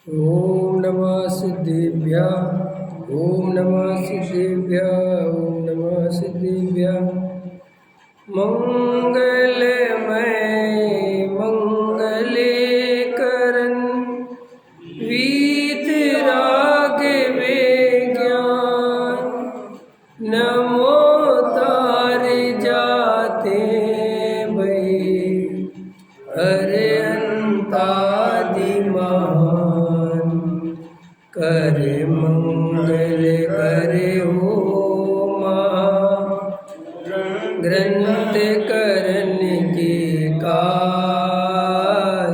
ओम नमः सिद्धेभ्यः। ओम नमः सिद्धेभ्यः। ओम नमः सिद्धेभ्यः। मंगलमय मंगले करन वीतराग विज्ञान नमो तार जाते भई अरे अंतादिमान करे मंगल करे हो ग्रंथ करन के काज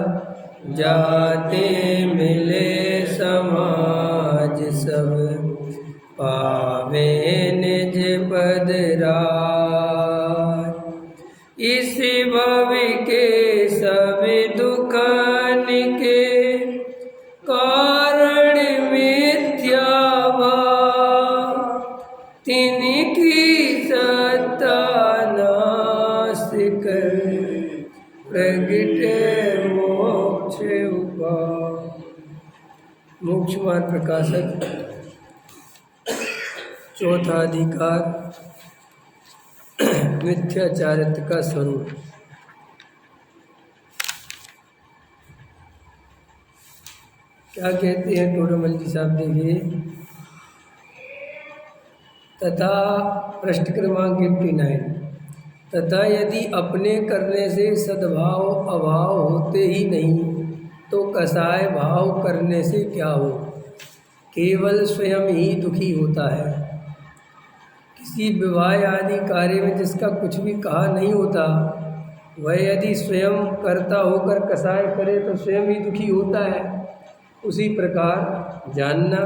जाते मिले समाज सब पावे निज पद राज। इस भव के सब दुखान के कारण मिथ्या भाव तिनकी सत्ता नाश कर प्रगट मोक्ष उपाय। मोक्ष मार्ग प्रकाशक चौथा अधिकार मिथ्याचारित्र का स्वरूप। क्या कहते हैं टोडरमल जी साहब, देखिए। तथा पृष्ठ क्रमांक 89। तथा यदि अपने करने से सद्भाव अभाव होते ही नहीं तो कसाय भाव करने से क्या हो, केवल स्वयं ही दुखी होता है। किसी विवाह आदि कार्य में जिसका कुछ भी कहा नहीं होता, वह यदि स्वयं करता होकर कसाय करे तो स्वयं ही दुखी होता है। उसी प्रकार जानना,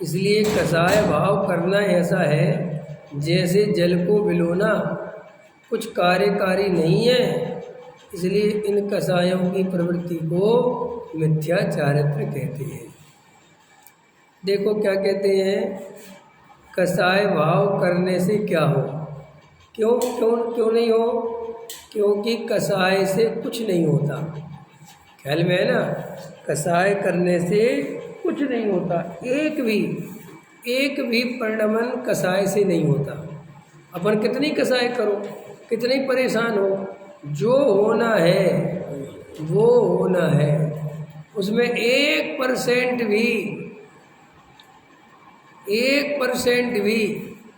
इसलिए कसाय भाव करना ऐसा है जैसे जल को विलोना, कुछ कार्यकारी नहीं है। इसलिए इन कसायों की प्रवृत्ति को मिथ्याचारित्र कहते हैं। देखो क्या कहते हैं, कसाय भाव करने से क्या हो, क्यों क्यों क्यों नहीं हो, क्योंकि कसाय से कुछ नहीं होता। ख्याल में है ना, कसाय करने से कुछ नहीं होता। एक भी परिणमन कसाय से नहीं होता। अपन कितनी कसाय करो, कितनी परेशान हो, जो होना है वो होना है। उसमें 1% भी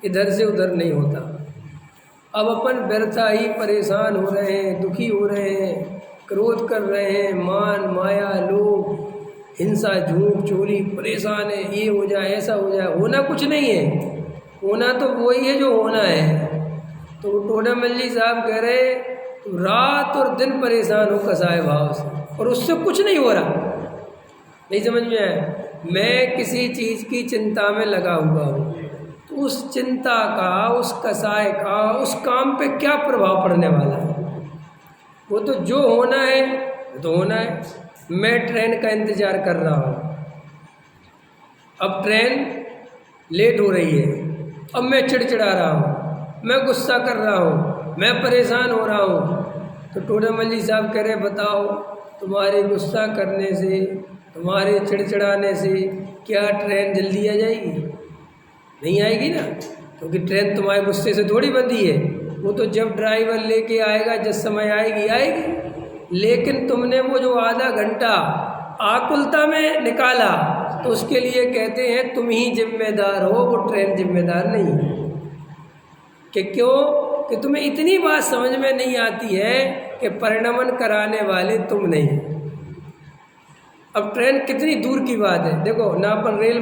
इधर से उधर नहीं होता। अब अपन व्यर्था ही परेशान हो रहे हैं, दुखी हो रहे हैं, क्रोध कर रहे हैं, मान माया लोभ हिंसा झूठ चोरी, परेशान है, ये हो जाए ऐसा हो जाए। होना कुछ नहीं है, होना तो वही है जो होना है। तो टोडरमल जी साहब कह रहे तो रात और दिन परेशान हो कसाय भाव से, और उससे कुछ नहीं हो रहा। नहीं समझ में आया। मैं किसी चीज़ की चिंता में लगा हुआ हूँ, तो उस चिंता का, उस कसाय का, उस काम पे क्या प्रभाव पड़ने वाला है। वो तो जो होना है तो होना है। मैं ट्रेन का इंतज़ार कर रहा हूँ, अब ट्रेन लेट हो रही है, अब मैं चिड़चिड़ा रहा हूँ, मैं गुस्सा कर रहा हूँ, मैं परेशान हो रहा हूँ। तो टोडरमल जी साहब कह रहे बताओ, तुम्हारे गुस्सा करने से, तुम्हारे चिड़चिड़ाने से क्या ट्रेन जल्दी आ जाएगी? नहीं आएगी ना, क्योंकि ट्रेन तुम्हारे गुस्से से थोड़ी बंधी है। वो तो जब ड्राइवर लेके आएगा, जिस समय आएगी आएगी। लेकिन तुमने वो जो आधा घंटा आकुलता में निकाला, तो उसके लिए कहते हैं तुम ही जिम्मेदार हो, वो ट्रेन जिम्मेदार नहीं है। कि क्यों? कि तुम्हें इतनी बात समझ में नहीं आती है कि परिणमन कराने वाले तुम नहीं। अब ट्रेन कितनी दूर की बात है। देखो ना, अपन रेल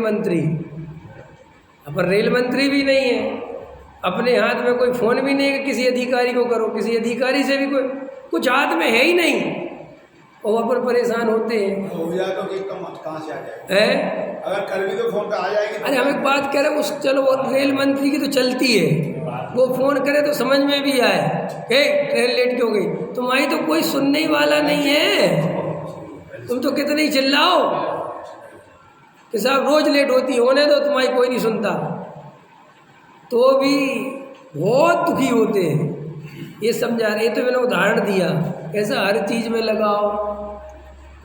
मंत्री भी नहीं है, अपने हाथ में कोई फ़ोन भी नहीं है कि किसी अधिकारी को करो, किसी अधिकारी से भी कोई कुछ हाथ में है ही नहीं, और अपन परेशान होते हैं। हो जाए तो कि कहाँ से आ जाएगा है? अगर कर भी तो फोन पे आ जाएगी। अरे हम एक बात कह रहे हैं, उस चलो वो रेल मंत्री की तो चलती है, वो फ़ोन करे तो समझ में भी आए, ट्रेन लेट क्यों गई। तुम्हारी तो कोई सुनने वाला नहीं है, तुम तो कितने ही चिल्लाओ कि साहब रोज़ लेट होती, होने दो, तुम्हारी कोई नहीं सुनता, तो भी बहुत दुखी होते हैं। ये समझा रहे, तो मैंने उदाहरण दिया, ऐसा हर चीज़ में लगाओ।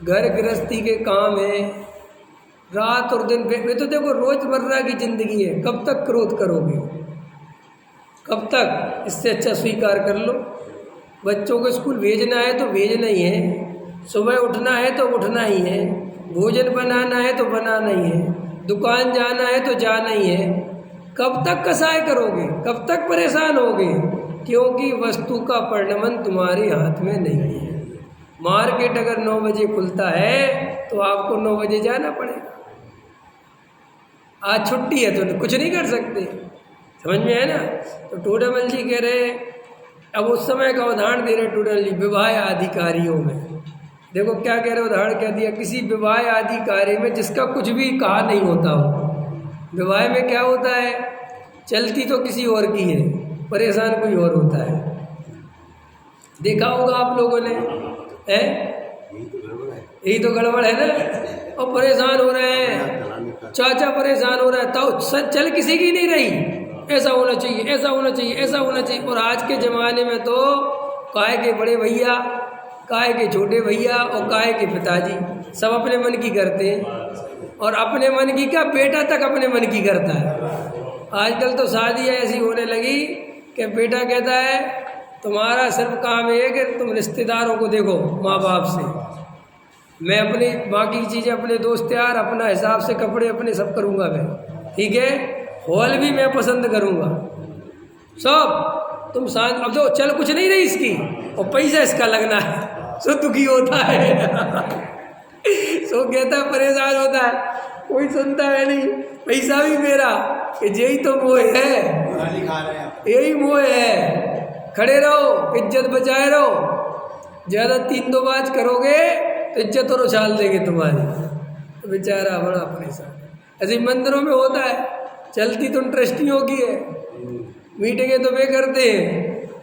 घर गृहस्थी के काम है, रात और दिन वे तो देखो रोजमर्रा की जिंदगी है। कब तक क्रोध करोगे, कब तक? इससे अच्छा स्वीकार कर लो। बच्चों को स्कूल भेजना है तो भेजना ही है, सुबह उठना है तो उठना ही है, भोजन बनाना है तो बनाना ही है, दुकान जाना है तो जाना ही है। कब तक कसाय करोगे, कब तक परेशान होगे? क्योंकि वस्तु का परिणमन तुम्हारे हाथ में नहीं है। मार्केट अगर 9 बजे खुलता है तो आपको 9 बजे जाना पड़ेगा। आज छुट्टी है तो कुछ नहीं कर सकते, समझ में है ना? तो टोडामल जी कह रहे, अब उस समय का उदाहरण दे रहे टोडामल जी विवाह आदि कार्यों में। देखो क्या कह रहे, उदाहरण क्या दिया, किसी विवाह आदि कार्य में जिसका कुछ भी कहा नहीं होता हो। विवाह में क्या होता है, चलती तो किसी और की है, परेशान कोई और होता है। देखा होगा आप लोगों ने, है यही तो गड़बड़ है ना। और परेशान हो रहे हैं, चाचा परेशान हो रहा है, तो चल किसी की नहीं रही। ऐसा होना चाहिए, ऐसा होना चाहिए, ऐसा होना चाहिए। और आज के ज़माने में तो काय के बड़े भैया, काय के छोटे भैया और काय के पिताजी सब अपने मन की करते हैं। और अपने मन की क्या, बेटा तक अपने मन की करता है। आजकल तो शादी ऐसी होने लगी कि बेटा कहता है तुम्हारा सिर्फ काम है कि तुम रिश्तेदारों को देखो, माँ बाप से, मैं अपनी बाकी चीज़ें अपने दोस्त यार अपना हिसाब से कपड़े अपने सब करूँगा मैं, ठीक है, हॉल भी मैं पसंद करूँगा सब, तुम शांत। अब तो चल कुछ नहीं रही इसकी और पैसा इसका लगना है, सो दुखी होता है सो कहता है परेशान होता है, कोई सुनता है नहीं, पैसा भी मेरा, यही तो मोह है, यही मोह है। खड़े रहो, इज्जत बचाए रहो, ज़्यादा 3-2 बात करोगे तो इज्जत और उछाल देंगे तुम्हारी। तो बेचारा बड़ा परेशान। ऐसे मंदिरों में होता है, चलती तो ट्रस्टियों की है, मीटिंगें तो वे करते हैं,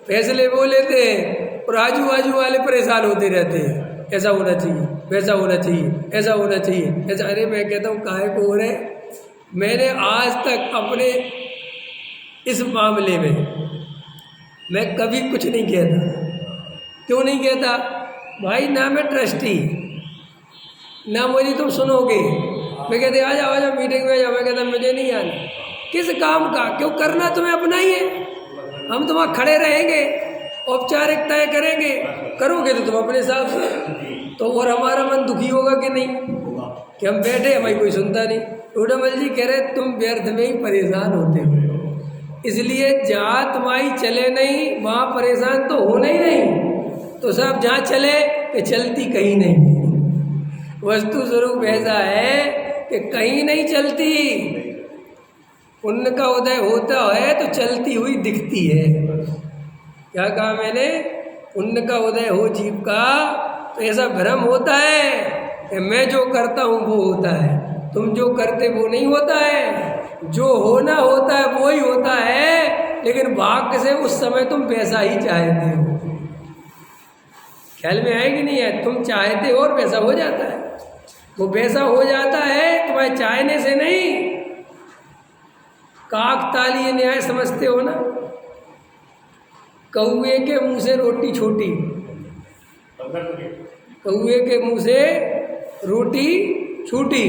फैसले वो लेते हैं, और आजू बाजू वाले परेशान होते रहते हैं, ऐसा होना चाहिए, वैसा होना चाहिए, ऐसा होना चाहिए, ऐसा। अरे मैं कहता हूँ काहे को हो रहे। मैंने आज तक अपने इस मामले में मैं कभी कुछ नहीं कहता। क्यों नहीं कहता भाई? ना मैं ट्रस्टी, ना मुझे तुम सुनोगे। मैं कहते आ जाओ मीटिंग में जाओ, मैं कहता मुझे नहीं आना। किस काम का? क्यों करना तुम्हें अपना ही है। हम तुम वहाँ खड़े रहेंगे, औपचारिकताएं करेंगे, करोगे तो तुम अपने हिसाब से, तो और हमारा मन दुखी होगा कि नहीं कि हम बैठे भाई कोई सुनता नहीं। टोडामल जी कह रहे तुम व्यर्थ में ही परेशान होते हो, इसलिए जहाँ तुम्हारी चले नहीं वहाँ परेशान तो होना ही नहीं। तो सब जहाँ चले कि चलती कहीं नहीं। वस्तु स्वरूप ऐसा है कि कहीं नहीं चलती, पुण्य का उदय होता है तो चलती हुई दिखती है। क्या कहा मैंने? पुण्य का उदय हो जीव का तो ऐसा भ्रम होता है कि मैं जो करता हूँ वो होता है, तुम जो करते वो नहीं होता है। जो होना होता है वो ही होता है, लेकिन भाग्य से उस समय तुम वैसा ही चाहते हो। ख्याल में है कि नहीं है? तुम चाहते हो और वैसा हो जाता है। वो वैसा हो जाता है तुम्हारे चाहने से नहीं। काकतालीय न्याय समझते हो ना? कौए के मुंह से रोटी छोटी, कौए के मुंह से रोटी छूटी,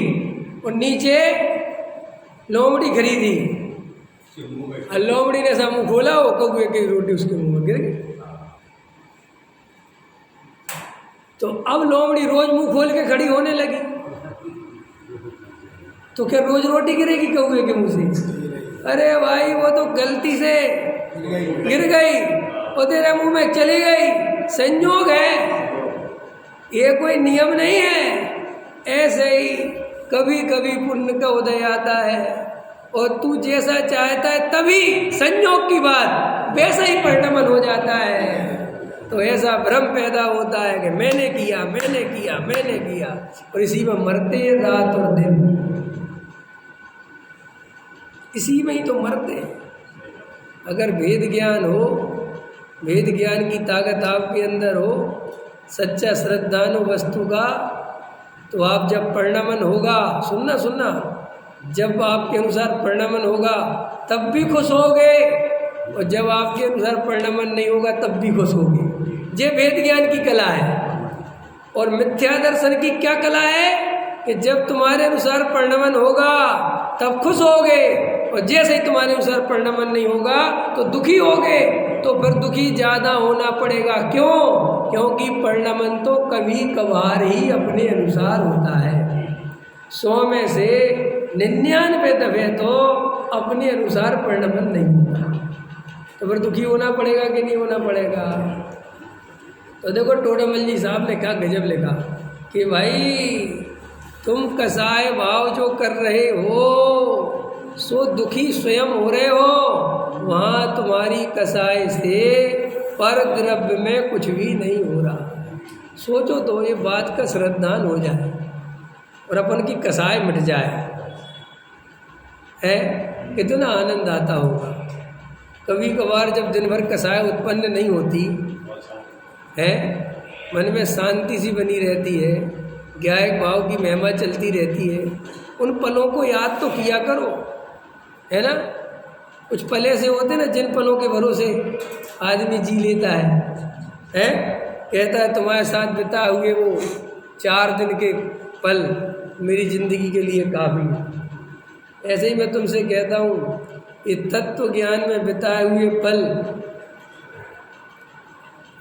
और नीचे लोमड़ी खरीदी, और लोमड़ी ने ऐसा मुँह खोला, वो कौए की रोटी उसके मुंह में गिर गई। तो अब लोमड़ी रोज मुंह खोल के खड़ी होने लगी, तो क्या रोज रोटी गिरेगी कौए के मुंह से? अरे भाई वो तो गलती से गिर गई और तेरे मुंह में चली गई, संयोग है, ये कोई नियम नहीं है। ऐसे ही कभी कभी पुण्य का उदय आता है और तू जैसा चाहता है तभी संयोग की बात वैसा ही परिणमन हो जाता है। तो ऐसा भ्रम पैदा होता है कि मैंने किया, मैंने किया, मैंने किया, और इसी में मरते हैं रात और दिन, इसी में ही तो मरते हैं। अगर भेद ज्ञान हो, भेद ज्ञान की ताकत आपके अंदर हो, सच्चा श्रद्धानु वस्तु का, तो आप जब परिणमन होगा, सुनना, जब आपके अनुसार परिणमन होगा तब भी खुश होगे, और जब आपके अनुसार परिणमन नहीं होगा तब भी खुश होगे। ये भेद ज्ञान की कला है। और मिथ्या दर्शन की क्या कला है कि जब तुम्हारे अनुसार परिणमन होगा तब खुश होगे, और जैसे ही तुम्हारे अनुसार परिणमन नहीं होगा तो दुखी होगे। तो फिर दुखी ज़्यादा होना पड़ेगा। क्यों? क्योंकि परिणमन तो कभी कभार ही अपने अनुसार होता है। 100 में से 99 दफे तो अपने अनुसार परिणमन नहीं होता। तो फिर दुखी होना पड़ेगा कि नहीं होना पड़ेगा? तो देखो टोडामल जी साहब ने क्या गजब लिखा कि भाई तुम कसाय भाव जो कर रहे हो सो दुखी स्वयं हो रहे हो। वहाँ तुम्हारी कसाय से पर द्रव्य में कुछ भी नहीं हो रहा। सोचो तो ये बात का श्रद्धान हो जाए और अपन की कसाय मिट जाए, है कितना आनंद आता होगा। कभी कभार जब दिन भर कसाय उत्पन्न नहीं होती है, मन में शांति सी बनी रहती है, ज्ञायक भाव की महिमा चलती रहती है, उन पलों को याद तो किया करो, है ना। कुछ पल ऐसे होते ना जिन पलों के भरोसे आदमी जी लेता है? कहता है तुम्हारे साथ बिता हुए वो 4 दिन के पल मेरी ज़िंदगी के लिए काफ़ी है। ऐसे ही मैं तुमसे कहता हूँ ये तत्व ज्ञान में बिताए हुए पल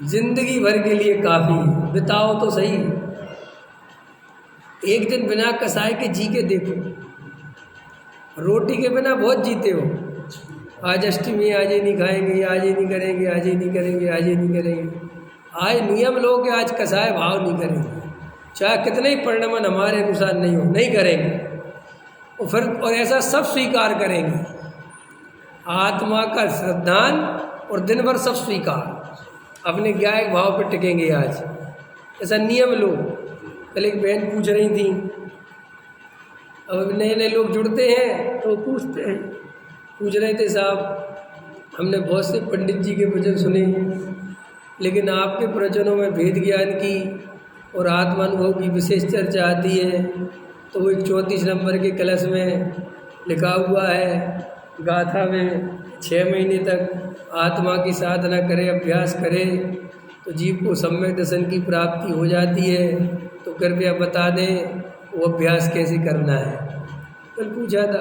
जिंदगी भर के लिए काफ़ी है। बिताओ तो सही, एक दिन बिना कसाय के जी के देखो। रोटी के बिना बहुत जीते हो, आज अष्टमी, आज ये नहीं खाएंगे, आज ये नहीं करेंगे, आज ये नहीं करेंगे, आज ये नहीं करेंगे। आज नियम लो कि आज कसाय भाव नहीं करेंगे, चाहे कितने ही परिणमन हमारे अनुसार नहीं हो, नहीं करेंगे। और फिर और ऐसा सब स्वीकार करेंगे, आत्मा का श्रद्धान और दिन भर सब स्वीकार, अपने ज्ञायक भाव पर टिकेंगे। आज ऐसा नियम लो। कल एक बहन पूछ रही थी, अब नए नए लोग जुड़ते हैं तो पूछते हैं, पूछ रहे थे साहब हमने बहुत से पंडित जी के वचन सुने, लेकिन आपके प्रवचनों में भेद ज्ञान की और आत्मानुभव की विशेष चर्चा आती है। तो वो 34 नंबर के कलश में लिखा हुआ है गाथा में 6 महीने तक आत्मा की साधना करे, अभ्यास करे तो जीव को सम्यक दर्शन की प्राप्ति हो जाती है। तो कृपया बता दें वो अभ्यास कैसे करना है। कल पूछा था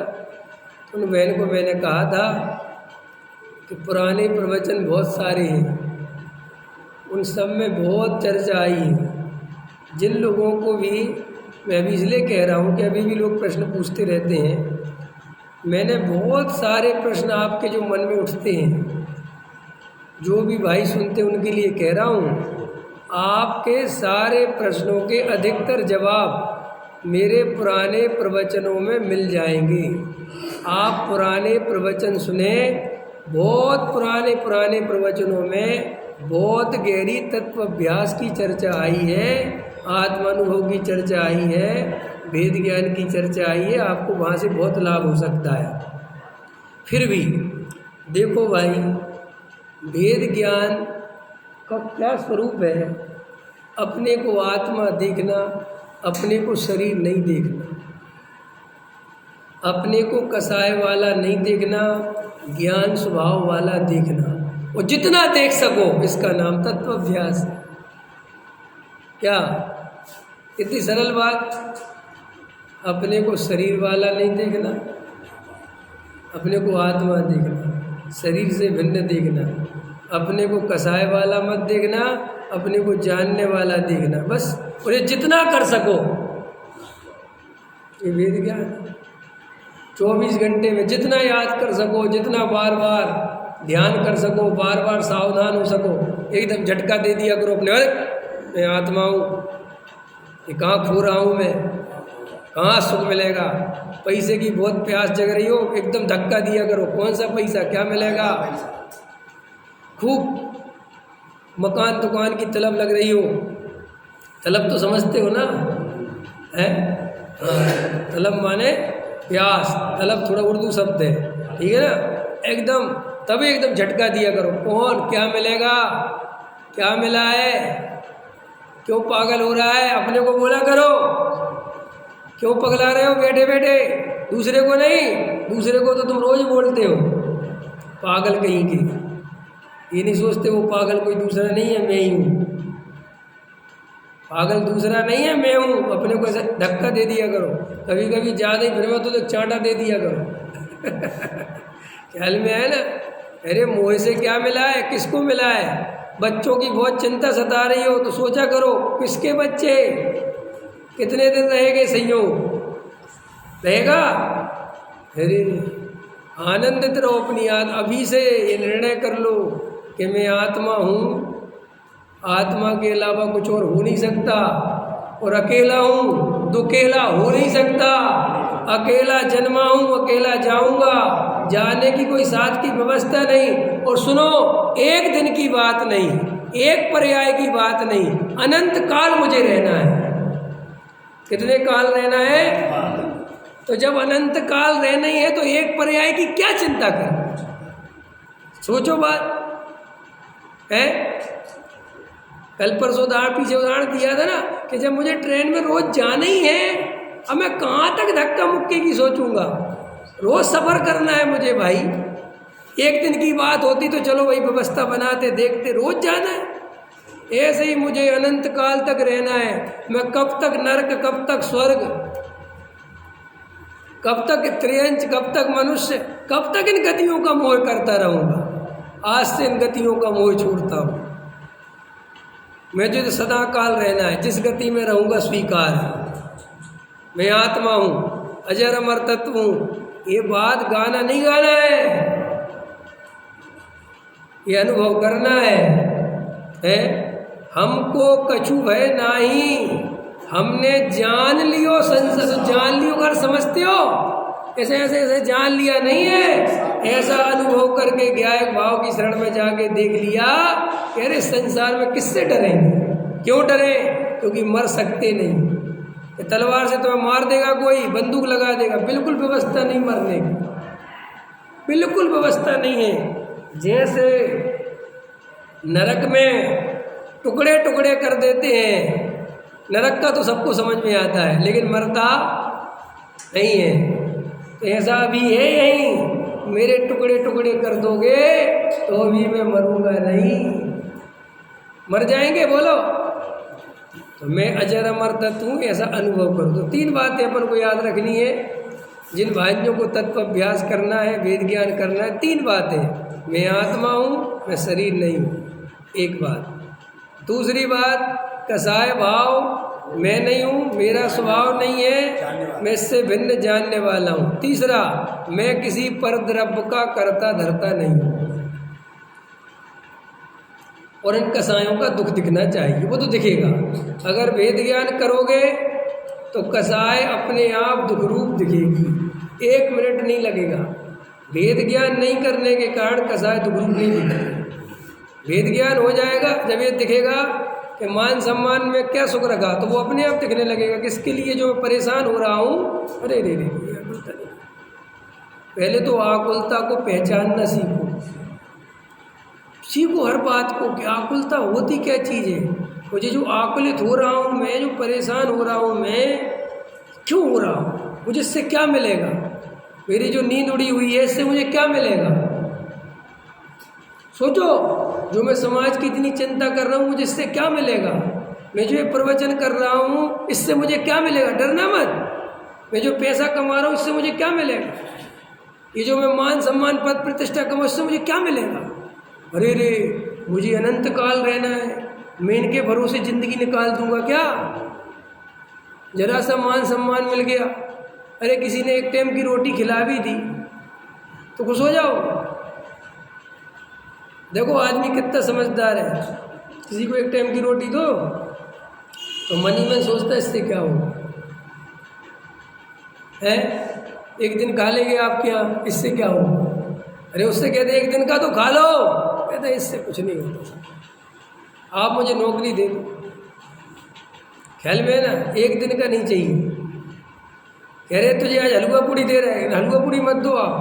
उन बहन को, मैंने कहा था कि पुराने प्रवचन बहुत सारे हैं, उन सब में बहुत चर्चा आई है। जिन लोगों को भी मैं भी इसलिए कह रहा हूँ कि अभी भी लोग प्रश्न पूछते रहते हैं, मैंने बहुत सारे प्रश्न आपके जो मन में उठते हैं, जो भी भाई सुनते हैं उनके लिए कह रहा हूँ, आपके सारे प्रश्नों के अधिकतर जवाब मेरे पुराने प्रवचनों में मिल जाएंगे। आप पुराने प्रवचन सुने, बहुत पुराने प्रवचनों में बहुत गहरी तत्व अभ्यास की चर्चा आई है, आत्मानुभव की चर्चा आई है, वेद ज्ञान की चर्चा आई है। आपको वहाँ से बहुत लाभ हो सकता है। फिर भी देखो भाई, वेद ज्ञान का क्या स्वरूप है? अपने को आत्मा देखना, अपने को शरीर नहीं देखना, अपने को कसाय वाला नहीं देखना, ज्ञान स्वभाव वाला देखना। और जितना देख सको इसका नाम तत्वाभ्यास है। क्या इतनी सरल बात। अपने को शरीर वाला नहीं देखना, अपने को आत्मा देखना, शरीर से भिन्न देखना, अपने को कसाय वाला मत देखना, अपने को जानने वाला देखना, बस। और ये जितना कर सको, ये वेद ज्ञान 24 घंटे में जितना याद कर सको, जितना बार बार ध्यान कर सको, बार बार सावधान हो सको। एकदम झटका दे दिया करो अपने, अरे मैं आत्मा हूँ, ये कहाँ खो रहा हूँ मैं, कहाँ सुख मिलेगा। पैसे की बहुत प्यास जग रही हो, एकदम धक्का दिया करो, कौन सा पैसा, क्या मिलेगा। खूब मकान दुकान की तलब लग रही हो, तलब तो समझते हो ना, है तलब माने प्यास, तलब थोड़ा उर्दू शब्द है, ठीक है ना। एकदम तभी एकदम झटका दिया करो, कौन क्या मिलेगा, क्या मिला है, क्यों पागल हो रहा है, अपने को बोला करो। क्यों पगला रहे हो बैठे बैठे, दूसरे को नहीं। दूसरे को तो तुम रोज बोलते हो पागल कहीं के, ये नहीं सोचते वो पागल कोई दूसरा नहीं है, मैं ही हूँ। पागल दूसरा नहीं है, मैं हूँ। अपने को ऐसा धक्का दे दिया करो, कभी कभी ज़्यादा ही फिर तो चांटा दे दिया करो। ख्याल में है ना? अरे मोह से क्या मिला है, किसको मिला है? बच्चों की बहुत चिंता सता रही हो तो सोचा करो किसके बच्चे, कितने दिन रहेंगे संयोग रहेगा? अरे आनंदित रहो अपनी अभी से ये निर्णय कर लो कि मैं आत्मा हूँ, आत्मा के अलावा कुछ और हो नहीं सकता, और अकेला हूँ, दुकेला हो नहीं सकता। अकेला जन्मा हूँ, अकेला जाऊंगा, जाने की कोई साथ की व्यवस्था नहीं। और सुनो, एक दिन की बात नहीं, एक पर्याय की बात नहीं, अनंत काल मुझे रहना है। कितने काल रहना है? तो जब अनंत काल रहना ही है तो एक पर्याय की क्या चिंता कर? सोचो बात है। कल परसों पीछे उदाहरण दिया था ना कि जब मुझे ट्रेन में रोज जाना ही है, अब मैं कहाँ तक धक्का मुक्के की सोचूंगा? रोज सफ़र करना है मुझे भाई। एक दिन की बात होती तो चलो भाई व्यवस्था बनाते देखते, रोज जाना है। ऐसे ही मुझे अनंत काल तक रहना है। मैं कब तक नरक, कब तक स्वर्ग, कब तक त्रियंच, कब तक मनुष्य, कब तक इन गतियों का मोह करता रहूँगा? आज से इन गतियों का मोह छोड़ता हूँ। मुझे तो सदा काल रहना है, जिस गति में रहूँगा स्वीकार है। मैं आत्मा हूँ, अजर अमर तत्व हूँ। ये बात गाना नहीं गाना है, ये अनुभव करना है? हमको कछु भय नाही, हमने जान लियो संसार। जान लियो कर समझते हो, ऐसे ऐसे ऐसे जान लिया नहीं है, ऐसा अनुभव करके ज्ञायक भाव की शरण में जाके देख लिया कि अरे संसार में किससे डरेंगे? क्यों डरे? क्योंकि मर सकते नहीं। तलवार से तुम्हें मार देगा कोई, बंदूक लगा देगा, बिल्कुल व्यवस्था नहीं मरने की, बिल्कुल व्यवस्था नहीं है। जैसे नरक में टुकड़े टुकड़े कर देते हैं, नरक का तो सबको समझ में आता है, लेकिन मरता नहीं है। तो ऐसा भी है यहीं, मेरे टुकड़े टुकड़े कर दोगे तो भी मैं मरूंगा नहीं। मर जाएंगे बोलो? तो मैं अजर अमर तत्व हूँ, ऐसा अनुभव करो। तो तीन बातें अपन को याद रखनी है जिन भाइयों को तत्व अभ्यास करना है, वेद ज्ञान करना है। तीन बातें, मैं आत्मा हूँ, मैं शरीर नहीं हूँ, एक बात। दूसरी बात, कसाय भाव, मैं नहीं हूँ, मेरा स्वभाव नहीं है, मैं इससे भिन्न जानने वाला हूँ। तीसरा, मैं किसी परद्रव्य का कर्ता धरता नहीं हूँ। और इन कसायों का दुख दिखना चाहिए, वो तो दिखेगा। अगर वेद ज्ञान करोगे तो कसाय अपने आप दुख रूप दिखेगी, एक मिनट नहीं लगेगा। वेद ज्ञान नहीं करने के कारण कसाय दुख रूप नहीं दिखेगा। वेद ज्ञान हो जाएगा जब ये दिखेगा कि मान सम्मान में क्या सुख रखा, तो वो अपने आप दिखने लगेगा किसके लिए जो मैं परेशान हो रहा हूँ। अरे रे रे, पहले तो आकुलता को पहचानना सीखो, सीखो हर बात को कि आकुलता होती क्या चीज़ है। मुझे जो आकुलित हो रहा हूँ मैं, जो परेशान हो रहा हूँ मैं, क्यों हो रहा हूँ? मुझे इससे क्या मिलेगा? मेरी जो नींद उड़ी हुई है इससे मुझे क्या मिलेगा? सोचो, जो मैं समाज की इतनी चिंता कर रहा हूँ मुझे इससे क्या मिलेगा? मैं जो ये प्रवचन कर रहा हूँ इससे मुझे क्या मिलेगा? डरना मत। मैं जो पैसा कमा रहा हूँ इससे मुझे क्या मिलेगा? ये जो मैं मान सम्मान पद प्रतिष्ठा कमाऊँ इससे मुझे क्या मिलेगा? अरे रे, मुझे अनंत काल रहना है, मैं इनके भरोसे ज़िंदगी निकाल दूंगा क्या? जरा सा मान सम्मान मिल गया, अरे किसी ने एक टाइम की रोटी खिला भी दी तो खुश हो जाओ। देखो आदमी कितना समझदार है, किसी को एक टाइम की रोटी दो तो मन ही मन सोचता है इससे क्या होगा है। एक दिन खा लेंगे आप क्या, इससे क्या होगा? अरे उससे कहते एक दिन का तो खा लो, कहते इससे कुछ नहीं होता। आप मुझे नौकरी दे दो, ख्याल में है ना, एक दिन का नहीं चाहिए। कह रहे तुझे आज हलवा पूड़ी दे रहे हैं, हलवा पूड़ी मत दो आप,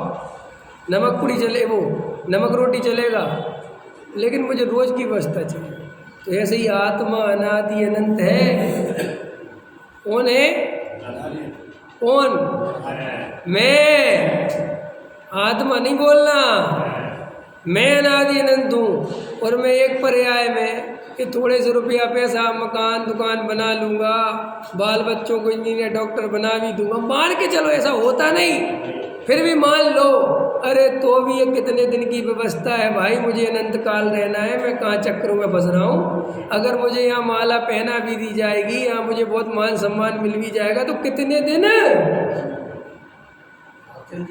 नमक पूड़ी चले, वो नमक रोटी चलेगा, लेकिन मुझे रोज़ की व्यवस्था चाहिए। तो ऐसे ही आत्मा अनादि अनंत है। कौन है? कौन? मैं। आत्मा नहीं बोलना, मैं अनादि अनंत हूँ और मैं एक पर्याय में कि थोड़े से रुपया पैसा मकान दुकान बना लूँगा, बाल बच्चों को इंजीनियर डॉक्टर बना भी दूंगा, मान के चलो ऐसा होता नहीं, फिर भी मान लो, अरे तो भी ये कितने दिन की व्यवस्था है भाई, मुझे अनंत काल रहना है, मैं कहाँ चक्रों में फंस रहा हूँ। अगर मुझे यहाँ माला पहना भी दी जाएगी, यहाँ मुझे बहुत मान सम्मान मिल भी जाएगा, तो कितने दिन।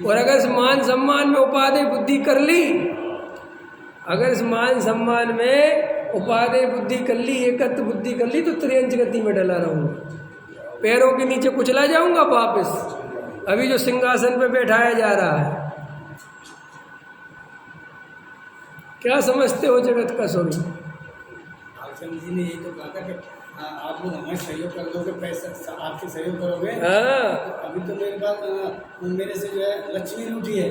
और अगर इस मान सम्मान में उपाधि बुद्धि कर ली, अगर इस मान सम्मान में उपाधि बुद्धि कर ली, एकत्व बुद्धि कर ली, तो त्रियंच गति में डला रहूँगा, पैरों के नीचे कुचला जाऊंगा वापस। अभी जो सिंहासन पे बैठाया जा रहा है, क्या समझते हो जगत का स्वरूप? भागचंद जी ने ये तो कहा था कि आप लोग हमें सहयोग कर दोगे, पैसा आपसे सहयोग करोगे। हाँ, तो अभी तो मेरे पास मेरे से जो है लक्ष्मी रूठी है,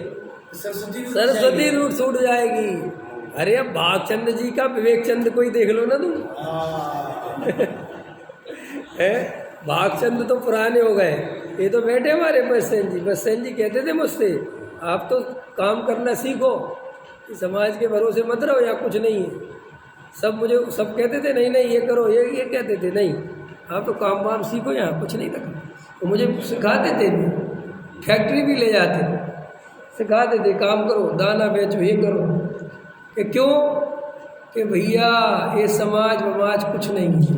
सरस्वती रूट छूट जाएगी। अरे अब भागचंद जी का विवेक चंद कोई देख लो ना तुम। है भागचंद तो पुराने हो गए, ये तो बैठे हमारे बससेन जी। बससेन जी कहते थे मुझसे, आप तो काम करना सीखो, समाज के भरोसे मत रहो, या कुछ नहीं है। सब कहते थे नहीं ये करो, ये कहते थे नहीं, आप तो काम वाम सीखो, यहाँ कुछ नहीं रखा। तो मुझे सिखाते थे, फैक्ट्री भी ले जाते थे, सिखाते थे काम करो, दाना बेचो, ये करो। कि क्यों? कि भैया ये समाज वमाज कुछ नहीं है,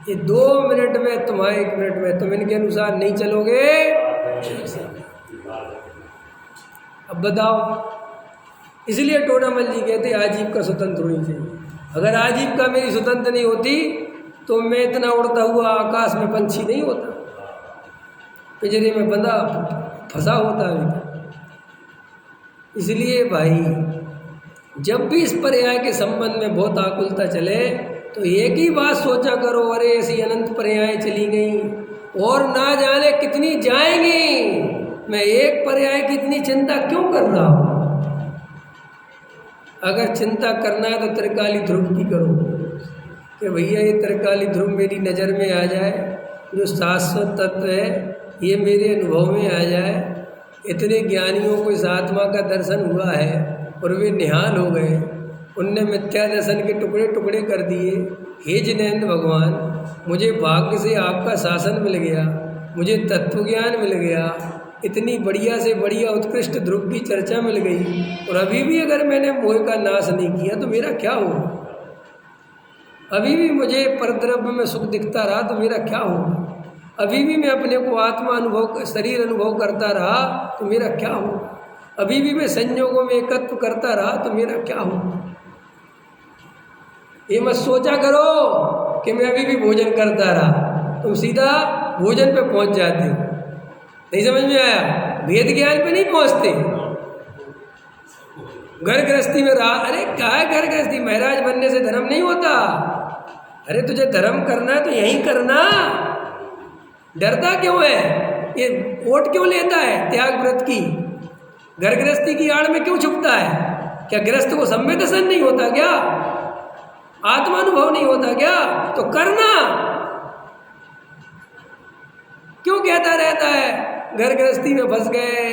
ये 2 मिनट में तुम्हारे 1 मिनट में तुम इनके अनुसार नहीं चलोगे। अब बताओ, इसलिए टोडामल जी कहते आजीविका स्वतंत्र होनी चाहिए। अगर आजीविका मेरी स्वतंत्र नहीं होती तो मैं इतना उड़ता हुआ आकाश में पंछी नहीं होता, पिंजरे में बंधा फंसा होता अभी। इसलिए भाई जब भी इस पर्याय के संबंध में बहुत आकुलता चले तो एक ही बात सोचा करो, अरे ऐसी अनंत पर्याय चली गई और ना जाने कितनी जाएंगी, मैं एक पर्याय की इतनी चिंता क्यों कर रहा हूँ? अगर चिंता करना है तो त्रिकाली ध्रुव की करो, कि भैया ये त्रिकाली ध्रुव मेरी नज़र में आ जाए, जो शाश्वत तत्व है ये मेरे अनुभव में आ जाए। इतने ज्ञानियों को इस आत्मा का दर्शन हुआ है और वे निहाल हो गए, उनने मिथ्या दर्शन के टुकड़े टुकड़े कर दिए। हे जिनेंद्र भगवान, मुझे भाग्य से आपका शासन मिल गया, मुझे तत्व ज्ञान मिल गया, इतनी बढ़िया से बढ़िया उत्कृष्ट ध्रुव की चर्चा मिल गई, और अभी भी अगर मैंने मोह का नाश नहीं किया तो मेरा क्या होगा? अभी भी मुझे परद्रव्य में सुख दिखता रहा तो मेरा क्या होगा? अभी भी मैं अपने को आत्मा अनुभव, शरीर अनुभव करता रहा तो मेरा क्या होगा? अभी भी मैं संयोगों में एकत्व करता रहा तो मेरा क्या होगा? ये मत सोचा करो कि मैं अभी भी भोजन करता रहा, तुम सीधा भोजन पे पहुंच जाते हो। नहीं समझ में आया? वेद ज्ञान पे नहीं पहुंचते, घर गृहस्थी में रहा। अरे क्या है घर गृहस्थी? महाराज बनने से धर्म नहीं होता। अरे तुझे धर्म करना है तो यहीं करना, डरता क्यों है? ये वोट क्यों लेता है त्याग व्रत की? घर गृहस्थी की आड़ में क्यों छुपता है? क्या गृहस्थ को सम्यक दर्शन नहीं होता क्या? आत्मानुभव नहीं होता क्या? तो करना क्यों कहता रहता है घर गृहस्थी में फंस गए,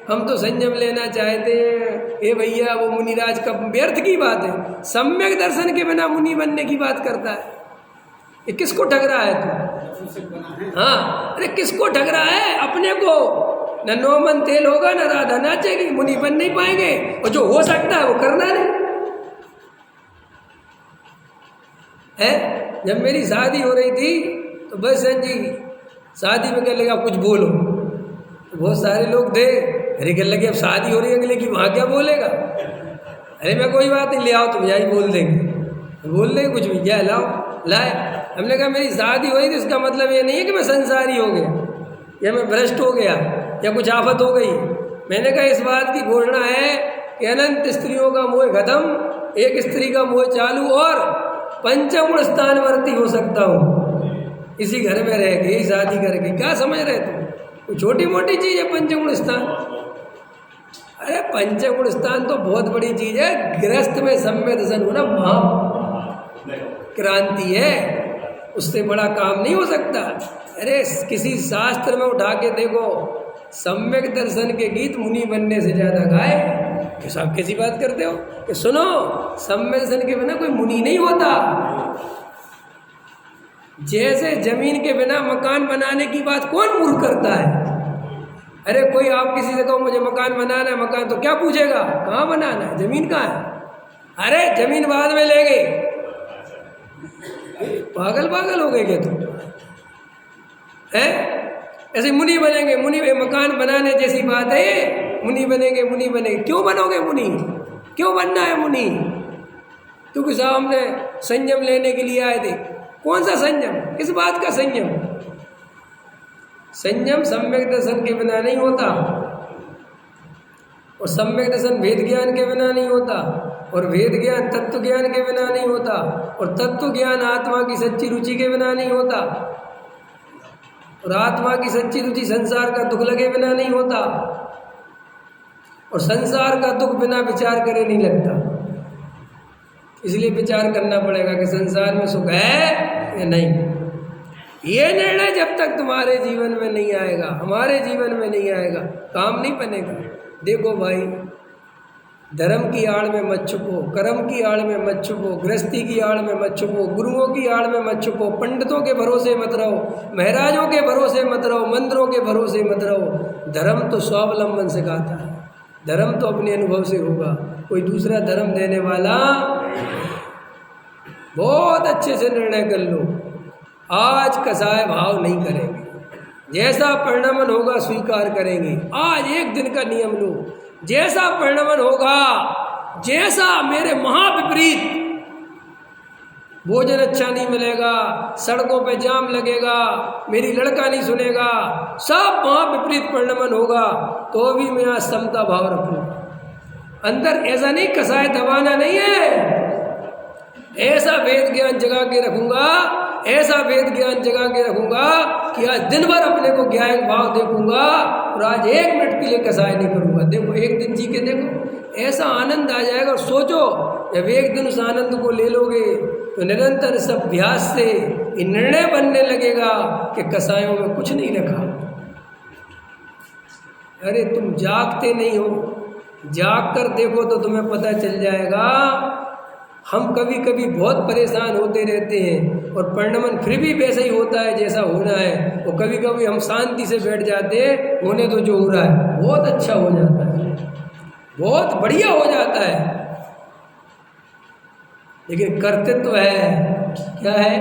हम तो संयम लेना चाहते हैं? ए भैया वो मुनिराज का व्यर्थ की बात है, सम्यक दर्शन के बिना मुनि बनने की बात करता है। ये किसको ठग रहा है तू? हाँ, अरे किसको ठग रहा है? अपने को। न 9 मन तेल होगा न राधा नाचेगी, मुनि बन नहीं पाएंगे, और जो हो सकता है वो करना नहीं है। जब मेरी शादी हो रही थी तो बस जी शादी में कहने लगा कुछ बोलो, तो बहुत सारे लोग थे, अरे कहने लगे अब शादी हो रही है अगले की, वहाँ क्या बोलेगा? अरे मैं कोई बात नहीं, ले आओ तुम यही बोल देंगे, बोल देंगे कुछ भी, क्या लाओ लाए। हमने कहा मेरी शादी हो रही थी, इसका मतलब ये नहीं है कि मैं संसारी हो गया या मैं भ्रष्ट हो गया या कुछ आफत हो गई। मैंने कहा इस बात की घोषणा है कि अनंत स्त्रियों का मोह खत्म, एक स्त्री का मोह चालू, और पंचगुण स्थानवर्ती हो सकता हूँ इसी घर में रह के, शादी करके। क्या समझ रहे तुम? कोई छोटी मोटी चीज़ है पंचगुण स्थान? अरे पंचगुण स्थान तो बहुत बड़ी चीज़ है। गृहस्थ में सम्यक दर्शन होना महा क्रांति है, उससे बड़ा काम नहीं हो सकता। अरे किसी शास्त्र में उठा के देखो, सम्यक दर्शन के गीत मुनि बनने से ज़्यादा गाए। कि साहब कैसी बात करते हो कि सुनो, सम्यक दर्शन के बिना कोई मुनि नहीं होता। जैसे जमीन के बिना मकान बनाने की बात कौन मूर्ख करता है? अरे कोई आप किसी से कहो मुझे मकान बनाना है, मकान तो क्या पूछेगा कहाँ बनाना है, जमीन कहाँ है? अरे जमीन बाद में ले गए। पागल हो गए क्या तुम? है ऐसे मुनि बनेंगे, मुनि मकान बनाने जैसी बात है ये। मुनि बनेंगे। क्यों बनोगे मुनि? क्यों बनना है मुनि? क्योंकि साहब हमने संयम लेने के लिए आए थे। कौन सा संयम? किस बात का संयम? संयम सम्यक दर्शन के बिना नहीं होता, और सम्यक दर्शन वेद ज्ञान के बिना नहीं होता, और वेद ज्ञान तत्व ज्ञान के बिना नहीं होता, और तत्व ज्ञान आत्मा की सच्ची रुचि के बिना नहीं होता, और आत्मा की सच्ची रुचि संसार का दुख लगे बिना नहीं होता, और संसार का दुख बिना विचार करे नहीं लगता। इसलिए विचार करना पड़ेगा कि संसार में सुख है या नहीं। ये निर्णय जब तक तुम्हारे जीवन में नहीं आएगा, हमारे जीवन में नहीं आएगा, काम नहीं बनेगा। देखो भाई, धर्म की आड़ में मत छुपो, कर्म की आड़ में मत छुपो, गृहस्थी की आड़ में मत छुपो, गुरुओं की आड़ में मत छुपो, पंडितों के भरोसे मत रहो, महाराजों के भरोसे मत रहो, मंत्रों के भरोसे मत रहो। धर्म तो स्वावलंबन सिखाता है, धर्म तो अपने अनुभव से होगा, कोई दूसरा धर्म देने वाला। बहुत अच्छे से निर्णय कर लो, आज कसाय भाव नहीं करेंगे, जैसा परिणमन होगा स्वीकार करेंगे। आज एक दिन का नियम लो, जैसा परिणमन होगा, जैसा मेरे महाविपरीत, भोजन अच्छा नहीं मिलेगा, सड़कों पे जाम लगेगा, मेरी लड़का नहीं सुनेगा, सब महाविपरीत परिणमन होगा, तो भी मैं आज समता भाव रखूंगा। अंदर ऐसा नहीं कसाय दबाना नहीं है, ऐसा वेद ज्ञान जगा के रखूंगा, ऐसा वेद ज्ञान जगा के रखूंगा कि आज दिन भर अपने को ज्ञान भाव देखूंगा, और आज एक मिनट के लिए कसाय नहीं करूंगा। देखो एक दिन जी के देखो, ऐसा आनंद आ जाएगा। और सोचो, जब एक दिन उस आनंद को ले लोगे तो निरंतर इस अभ्यास से ये निर्णय बनने लगेगा कि कसायों में कुछ नहीं रखा। अरे तुम जागते नहीं हो, जाग कर देखो तो तुम्हें पता चल जाएगा। हम कभी कभी बहुत परेशान होते रहते हैं, और परिणमन फिर भी वैसा ही होता है जैसा होना है, और कभी कभी हम शांति से बैठ जाते हैं, होने तो जो हो रहा है बहुत अच्छा हो जाता है, बहुत बढ़िया हो जाता है। लेकिन कर्तृत्व है, क्या है?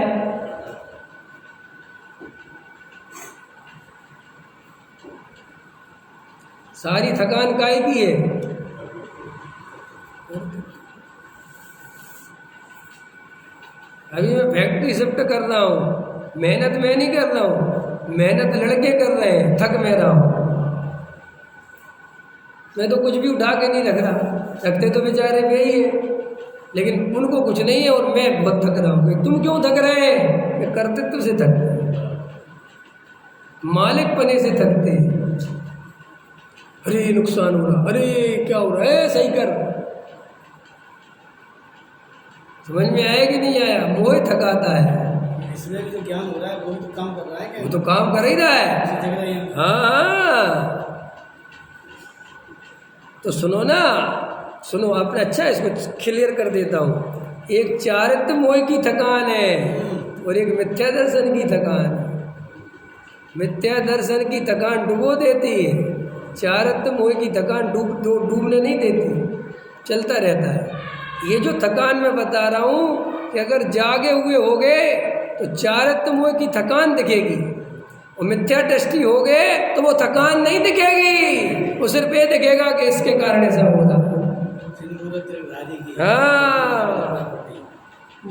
सारी थकान काहे की है? अभी मैं फैक्ट्री शिफ्ट कर रहा हूँ, मेहनत मैं नहीं कर रहा हूँ, मेहनत लड़के कर रहे हैं, थक मैं रहा हूँ। मैं तो कुछ भी उठा के नहीं रख रहा, रखते तो बेचारे वे ही है, लेकिन उनको कुछ नहीं है, और मैं बहुत थक रहा हूँ। तुम क्यों थक रहे हैं? मैं कर्तृत्व से थकते हैं, मालिक पने से थकते हैं। अरे नुकसान हो रहा, अरे क्या हो रहा है, सही कर। समझ में आया कि नहीं आया? मोह थकाता है। इसमें भी तो ज्ञान हो रहा है, वो तो काम कर रहा है, वो तो काम कर ही रहा है। हाँ, तो सुनो ना, सुनो आपने, अच्छा इसको क्लियर कर देता हूँ। एक चारित्र मोह की थकान है, और एक मिथ्या दर्शन की थकान है। मिथ्या दर्शन की थकान डुबो देती है, चारित्र मोह की थकान डूबने नहीं देती, चलता रहता है। ये जो थकान मैं बता रहा हूँ कि अगर जागे हुए होगे तो चारित्र मोह की थकान दिखेगी, और मिथ्या दृष्टि हो गए तो वो थकान नहीं दिखेगी, वो सिर्फ ये दिखेगा कि इसके कारण ऐसा हो रहा। हाँ,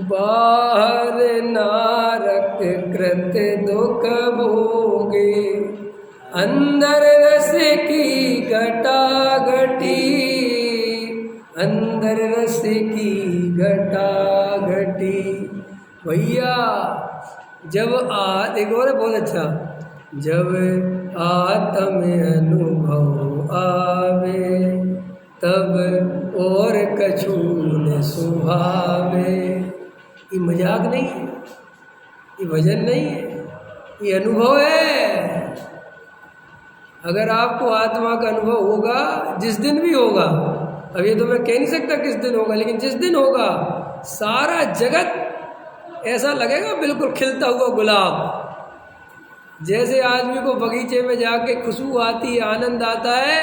बाहर नारक कृत दुख भोगे, अंदर रस की घटा घटी, अंदर रस की घटा घटी। भैया जब एक और बहुत अच्छा, जब आत्म अनुभव आवे, तब और कछु न सुहावे। ये मजाक नहीं है, ये भजन नहीं है, ये अनुभव है। अगर आपको आत्मा का अनुभव होगा, जिस दिन भी होगा, अब ये तो मैं कह नहीं सकता किस दिन होगा, लेकिन जिस दिन होगा सारा जगत ऐसा लगेगा बिल्कुल खिलता हुआ गुलाब। जैसे आदमी को बगीचे में जाके खुशबू आती है, आनंद आता है,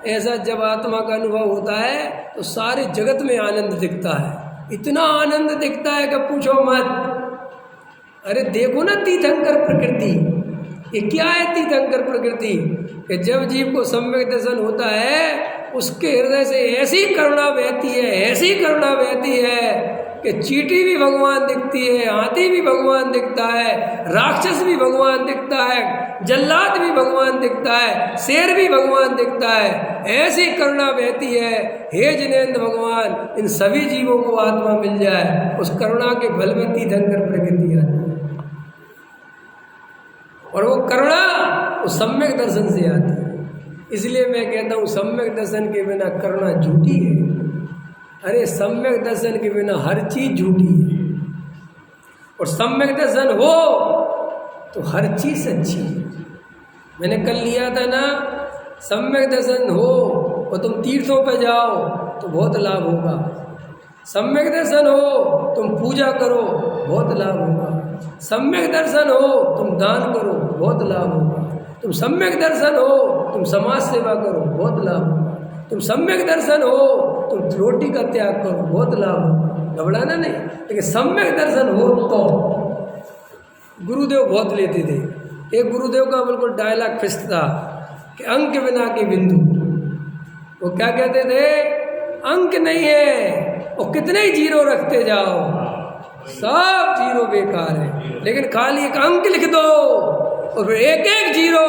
ऐसा जब आत्मा का अनुभव होता है तो सारे जगत में आनंद दिखता है। इतना आनंद दिखता है कि पूछो मत। अरे देखो ना तीर्थंकर प्रकृति, ये क्या है तीर्थंकर प्रकृति? कि जब जीव को सम्यक दर्शन होता है उसके हृदय से ऐसी करुणा बहती है, ऐसी करुणा बहती है कि चींटी भी भगवान दिखती है, हाथी भी भगवान दिखता है, राक्षस भी भगवान दिखता है, जल्लाद भी भगवान दिखता है, शेर भी भगवान दिखता है। ऐसी करुणा बहती है। हे जिनेंद्र भगवान, इन सभी जीवों को आत्मा मिल जाए, उस करुणा के बल में तीर्थंकर प्रकृति आती है। और वो करुणा वो सम्यक दर्शन से आती है। इसलिए मैं कहता हूँ सम्यक दर्शन के बिना करुणा झूठी है। अरे सम्यक दर्शन के बिना हर चीज झूठी है, और सम्यक दर्शन हो तो हर चीज सच्ची है। मैंने कल लिया था ना, सम्यक दर्शन हो और तुम तीर्थों पे जाओ तो बहुत लाभ होगा। सम्यक दर्शन हो तुम पूजा करो, बहुत लाभ होगा। सम्यक दर्शन हो तुम दान करो, बहुत लाभ होगा। तुम सम्यक दर्शन हो तुम समाज सेवा करो, बहुत लाभ होगा। तुम सम्यक दर्शन हो तुम रोटी का त्याग करो, बहुत लाभ होगा। घबराना नहीं, लेकिन सम्यक दर्शन हो तो। गुरुदेव बहुत लेते थे। एक गुरुदेव का बिल्कुल डायलॉग फिक्स था कि अंक बिना के बिंदु। वो क्या कहते थे? अंक नहीं है और कितने ही जीरो रखते जाओ, सब जीरो बेकार है, लेकिन खाली एक अंक लिख दो और फिर एक एक जीरो,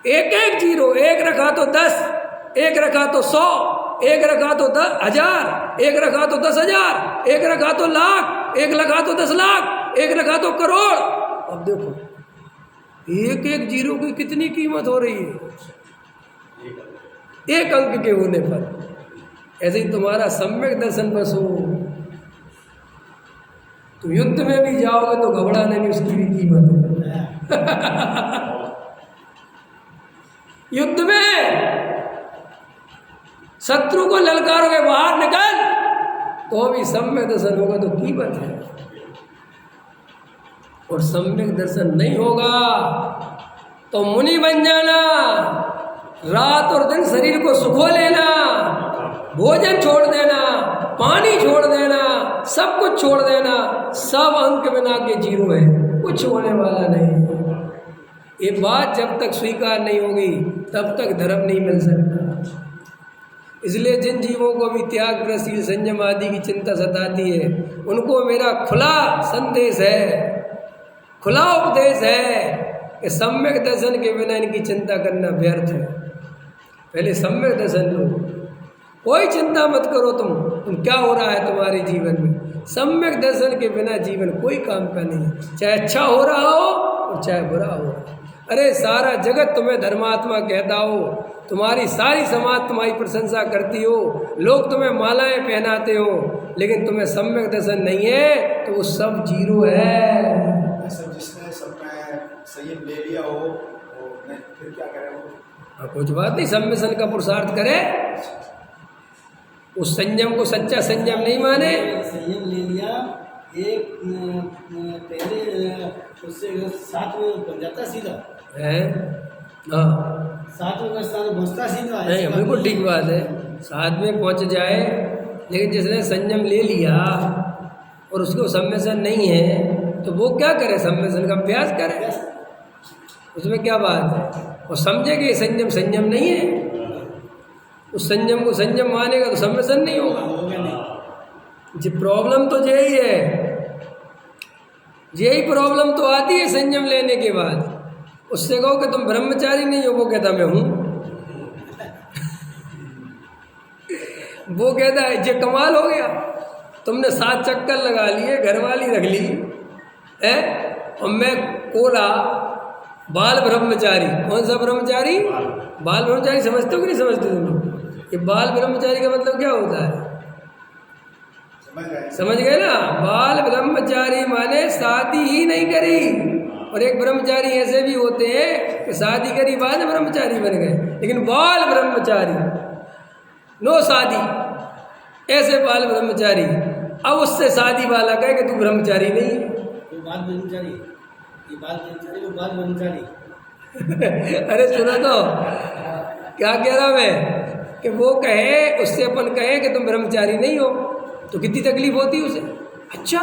एक एक जीरो, एक रखा तो 10, एक रखा तो 100, एक रखा तो 10,000, एक रखा तो 10,000, एक रखा तो लाख, एक रखा तो 10 लाख, एक रखा तो करोड़। अब देखो एक एक जीरो की कितनी कीमत हो रही है एक अंक के होने पर। ऐसे ही तुम्हारा सम्यक दर्शन बस हो तो युद्ध में भी जाओगे तो घबराने नहीं, उसकी भी कीमत है। युद्ध में शत्रु को ललकारोगे, बाहर निकल, तो भी सम्यक दर्शन होगा तो कीमत है। और सम्यक दर्शन नहीं होगा तो मुनि बन जाना, रात और दिन शरीर को सुखो लेना, भोजन छोड़ देना, पानी छोड़ देना, सब कुछ छोड़ देना, सब अंक बिना के जीरो है, कुछ होने वाला नहीं। ये बात जब तक स्वीकार नहीं होगी तब तक धर्म नहीं मिल सकता। इसलिए जिन जीवों को भी त्याग, प्रशील, संयम आदि की चिंता सताती है, उनको मेरा खुला संदेश है, खुला उपदेश है कि सम्यक दर्शन के बिना इनकी चिंता करना व्यर्थ है। पहले सम्यक दर्शन लो, कोई चिंता मत करो तुम क्या हो रहा है तुम्हारे जीवन में। सम्यक दर्शन के बिना जीवन कोई काम का नहीं है, चाहे अच्छा हो रहा हो और चाहे बुरा हो रहा हो। अरे सारा जगत तुम्हें धर्मात्मा कहता हो, तुम्हारी सारी समाज तुम्हारी प्रशंसा करती हो, लोग तुम्हें मालाएं पहनाते हो, लेकिन तुम्हें सम्यक दर्शन नहीं है तो वो सब जीरो है। सब जिसने सब में संयम ले लिया हो वो फिर क्या करे वो? कुछ बात नहीं, सम्यसन का पुरुषार्थ करे, उस संयम को सच्चा संयम नहीं माने। संयम ले लिया, एक पहले उससे 7 में बन जाता सीधा है, हाँ 7 में स्थान पहुँचता सीधा। नहीं, बिल्कुल ठीक बात है, 7 में पहुँच जाए, लेकिन जिसने संयम ले लिया और उसको सम्यसन नहीं है तो वो क्या करे? सम्यसन का अभ्यास करे, उसमें क्या बात है? और समझे कि संयम संयम नहीं है, उस संयम को संयम मानेगा तो सम्यसन नहीं होगा। जी प्रॉब्लम तो यही है, यही प्रॉब्लम तो आती है संयम लेने के बाद। उससे कहो कि तुम ब्रह्मचारी नहीं हो, वो कहता मैं हूँ। वो कहता है ये कमाल हो गया, तुमने 7 चक्कर लगा लिए, घरवाली रख ली है, और मैं कोला बाल ब्रह्मचारी। कौन सा ब्रह्मचारी? बाल ब्रह्मचारी समझते हो कि नहीं समझते तुम लोग? ये बाल ब्रह्मचारी का मतलब क्या होता है? समझ गए ना? बाल ब्रह्मचारी माने शादी ही नहीं करी, और एक ब्रह्मचारी ऐसे भी होते हैं कि शादी करी बाद ब्रह्मचारी बन गए, लेकिन बाल ब्रह्मचारी नो शादी, ऐसे बाल ब्रह्मचारी। अब उससे शादी वाला कहे कि तू ब्रह्मचारी नहीं है। वो बाल ब्रह्मचारी, ये बाल ब्रह्मचारी, वो बाल ब्रह्मचारी। अरे सुनो तो क्या कह रहा मैं कि वो कहे, उससे अपन कहे कि तुम ब्रह्मचारी नहीं हो, तो कितनी तकलीफ होती उसे। अच्छा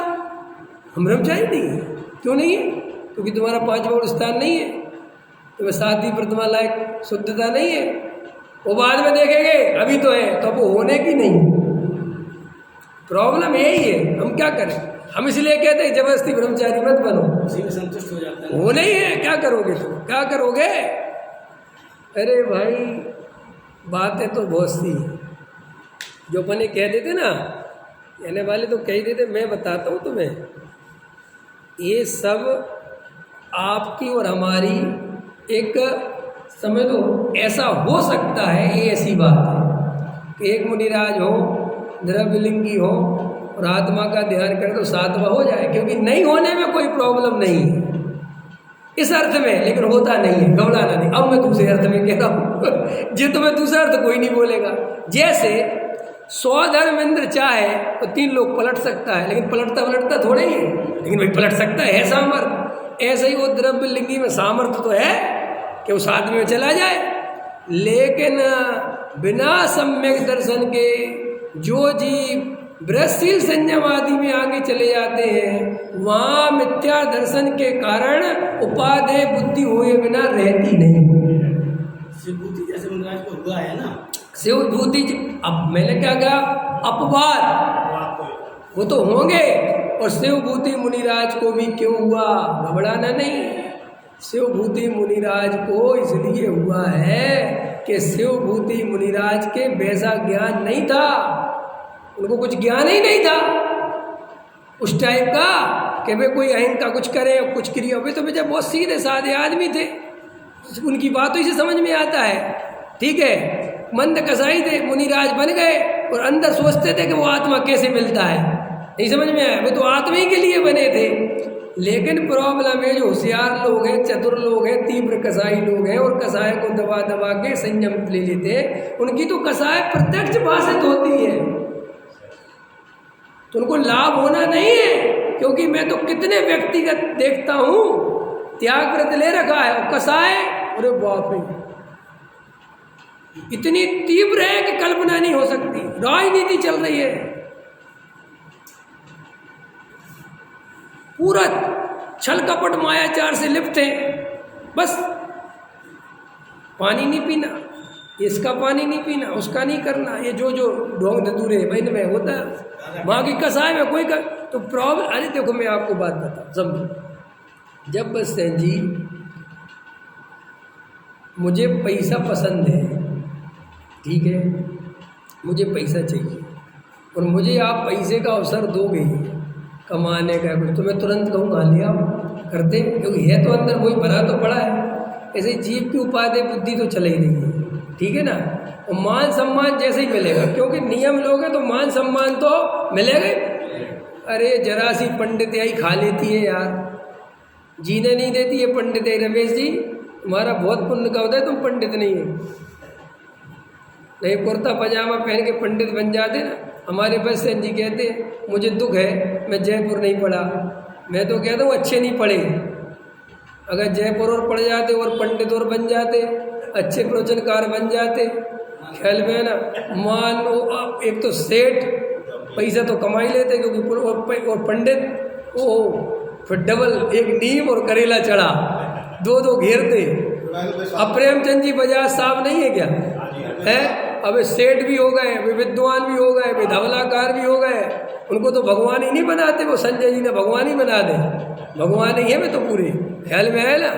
हम ब्रह्मचारी नहीं है, क्यों नहीं है? क्योंकि तुम्हारा 5 वर्ण स्थान नहीं है, तुम्हें शादी प्रतिमा लायक शुद्धता नहीं है। वो बाद में देखेंगे, अभी तो है, तो वो होने की नहीं। प्रॉब्लम यही है। हम क्या करें? हम इसलिए कहते हैं जबरदस्ती ब्रह्मचारी मत बनो, उसी में संतुष्ट हो जाता है। वो नहीं है, क्या करोगे तुम, क्या करोगे? अरे भाई बातें तो बहुत सी हैं जो अपने कह देते ना, कहने वाले तो कह देते। मैं बताता हूँ तुम्हें, ये सब आपकी और हमारी एक समझ लो ऐसा हो सकता है। ये ऐसी बात है कि एक मुनिराज हो, द्रव्यलिंगी हो और आत्मा का ध्यान करें तो 7वां हो जाए, क्योंकि नहीं होने में कोई प्रॉब्लम नहीं है इस अर्थ में, लेकिन होता नहीं है, घबराना नहीं। अब मैं दूसरे अर्थ में कह रहा हूँ जी, तुम्हें दूसरा अर्थ कोई नहीं बोलेगा। जैसे 100 धर्मेंद्र चाहे तो 3 लोग पलट सकता है, लेकिन पलटता थोड़े ही है, लेकिन भाई पलट सकता है सामर्थ्य। ऐसे ही वो द्रव्य लिंगी में सामर्थ्य तो है कि उस आदमी में चला जाए, लेकिन बिना सम्यक दर्शन के जो जीव वृत्तिशील संयम आदि में आगे चले जाते हैं, वहाँ मिथ्या दर्शन के कारण उपादेय बुद्धि हुए बिना रहती नहीं। शिवभूति जैसे मुनिराज को हुआ है ना, शिवभूति। अब मैंने क्या कहा? अपवाद वो तो होंगे, और शिवभूति मुनिराज को भी क्यों हुआ, घबराना नहीं। शिवभूति मुनिराज को इसलिए हुआ है कि शिवभूति मुनिराज के वैसा ज्ञान नहीं था, उनको कुछ ज्ञान ही नहीं था उस टाइप का कि वे कोई अहिंसा का कुछ करे और कुछ क्रिया। वे तो बेचारे बहुत सीधे साधे आदमी थे, उनकी बातों से समझ में आता है। ठीक है, मंद कसाई थे, मुनिराज बन गए और अंदर सोचते थे कि वो आत्मा कैसे मिलता है, नहीं समझ में आया। वे तो आत्मा ही के लिए बने थे। लेकिन प्रॉब्लम है जो होशियार लोग हैं, चतुर लोग हैं, तीव्र कसाई लोग हैं और कसाय को दबा दबा के संयम ले लेते हैं, उनकी तो कसाय प्रत्यक्ष भाषित होती है, तो उनको लाभ होना नहीं है। क्योंकि मैं तो कितने व्यक्तिगत देखता हूँ त्याग व्रत ले रखा है और कसाय, अरे बाप रे, इतनी तीव्र है कि कल्पना नहीं हो सकती। राजनीति चल रही है, पूरा छल कपट मायाचार से लिप्त है। बस पानी नहीं पीना, इसका पानी नहीं पीना, उसका नहीं करना, ये जो ढोंग धतूरे बहन में होता है, वहाँ की कसाय में कोई कर तो प्रॉब्लम। अरे देखो मैं आपको बात बताऊँ, समझो। जब बस सेन जी मुझे पैसा पसंद है, ठीक है, मुझे पैसा चाहिए और मुझे आप पैसे का अवसर दोगे कमाने का कुछ, तो मैं तुरंत कहूँ कहाँ लिया करते, क्योंकि है तो अंदर वही भरा तो पड़ा है। ऐसे जीव की उपादेय बुद्धि तो चल ही रही है, ठीक है ना। और मान सम्मान जैसे ही मिलेगा, क्योंकि नियम लोग हैं तो मान सम्मान तो मिलेगा। अरे जरा सी पंडित आई खा लेती है यार, जीने नहीं देती है पंडित आई। रमेश जी तुम्हारा बहुत पुण्य का होता है, तुम पंडित नहीं हो, नहीं कुर्ता पजामा पहन के पंडित बन जाते ना। हमारे बस सेन जी कहते मुझे दुख है मैं जयपुर नहीं पढ़ा। मैं तो कहता हूँ अच्छे नहीं पढ़े, अगर जयपुर और पढ़ जाते और पंडित और बन जाते, अच्छे प्रवचनकार बन जाते, ख्याल में है ना। मान लो एक तो सेठ पैसा तो कमा ही लेते, क्योंकि और पंडित ओ फिर डबल, एक नीम और करेला चढ़ा, दो घेरते। अब प्रेमचंद जी बजाज साहब नहीं है क्या है? अब सेठ भी हो गए, वे विद्वान भी हो गए, वे धवलाकार भी हो गए, उनको तो भगवान ही नहीं बनाते। वो संजय जी ने भगवान ही बना दे, भगवान ही है वे तो पूरे, ख्याल में है ना।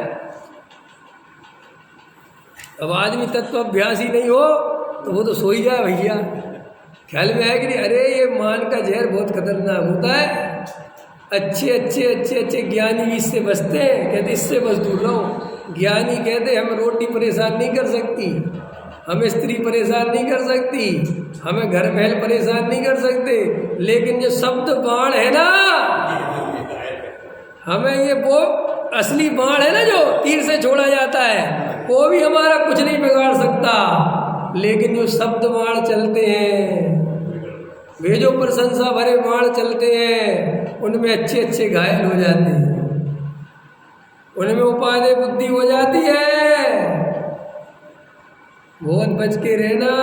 अब आदमी तत्वाभ्यास ही नहीं हो तो वो तो सो ही जाए भैया, ख्याल में है कि नहीं। अरे ये मान का जहर बहुत खतरनाक होता है। अच्छे ज्ञानी भी इससे बचते हैं, कहते इससे बस दूर रहो। ज्ञानी कहते हमें रोटी परेशान नहीं कर सकती, हमें स्त्री परेशान नहीं कर सकती, हमें घर महल परेशान नहीं कर सकते, लेकिन जो शब्द बाण है ना, हमें ये वो असली बाण है ना जो तीर से छोड़ा जाता है, वो भी हमारा कुछ नहीं बिगाड़ सकता। लेकिन जो शब्द बाण चलते हैं, वे जो प्रशंसा भरे बाण चलते हैं, उनमें अच्छे अच्छे घायल हो जाते हैं, उनमें उपादेय बुद्धि हो जाती है। बहुत बच के रहना।